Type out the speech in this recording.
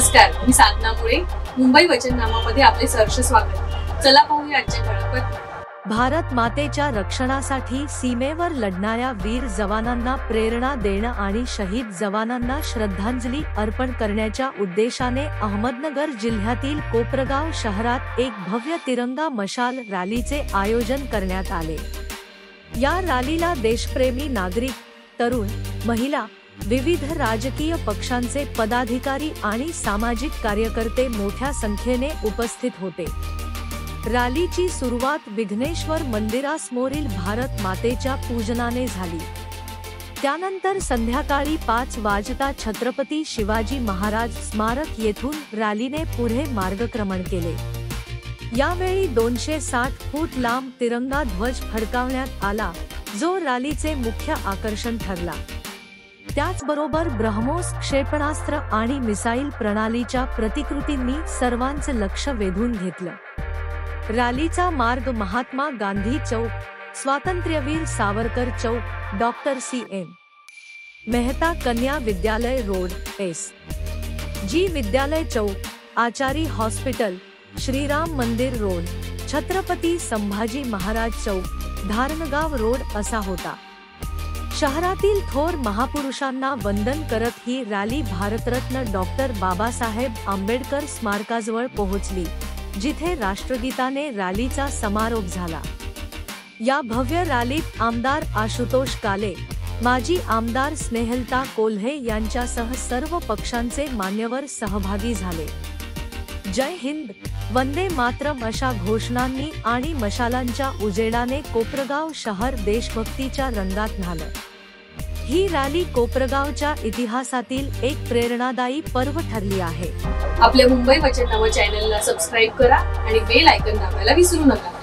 नमस्कार, मी साधना मुळे. मुंबई वचननामामध्ये आपले सहर्ष स्वागत. चला पाहूया आजच्या ठळक बातम्या. भारत मातेच्या रक्षणासाठी सीमेवर लढणाऱ्या वीर जवानांना प्रेरणा देणं आणि शहीद जवानांना श्रद्धांजली अर्पण करण्याच्या उद्देशाने अहमदनगर जिल्ह्यातील कोपरगाव शहरात एक भव्य तिरंगा मशाल रॅलीचे आयोजन करण्यात आले. या रॅलीला देशप्रेमी नागरिक, तरुण, महिला, विविध राजकीय पक्षांचे पदाधिकारी आणि सामाजिक कार्यकर्ते मोठ्या संख्येने उपस्थित होते. रॅलीची सुरुवात विघ्नेश्वर मंदिरासमोरील भारत मातेच्या पूजनाने झाली. त्यानंतर संध्याकाळी 5 वाजता छत्रपती शिवाजी महाराज स्मारक येथून रॅलीने पुढे मार्गक्रमण केले. यावेळी 260 फूट लांब तिरंगा ध्वज फडकावण्यात आला, जो रॅलीचे मुख्य आकर्षण ठरला. त्याचबरोबर ब्रह्मोस क्षेपणास्त्र आणि मिसाईल प्रणालीच्या प्रतिकृतींनी सर्वांचे लक्ष वेधून घेतलं. रॅलीचा मार्ग महात्मा गांधी चौक, स्वातंत्र्यवीर सावरकर चौक, डॉक्टर CM मेहता कन्या विद्यालय रोड, S.G विद्यालय चौक, आचारी हॉस्पिटल, श्रीराम मंदिर रोड, छत्रपती संभाजी महाराज चौक, धारणगाव रोड असा होता. शहरातील थोर महापुरुषांना वंदन करत ही रॅली भारतरत्न डॉक्टर बाबासाहेब आंबेडकर स्मारकाजवळ पोहोचली, जिथे राष्ट्रगीताने रॅलीचा समारोप झाला. या भव्य रॅलीत आमदार आशुतोष काले, माजी आमदार स्नेहलता कोल्हे यांच्यासह सर्व पक्षांचे मान्यवर सहभागी झाले. जय हिंद, वंदे मातरम अशा घोषणांनी आणि मशालांच्या उजेडाने कोपरगाव शहर देशभक्तीच्या रंगात न्हालं. ही रॅली कोपरगावच्या इतिहासातील एक प्रेरणादायी पर्व ठरली आहे. आपल्या मुंबई वचननामा चॅनलला सबस्क्राईब करा आणि बेल आयकॉन दाबायला विसरू नका.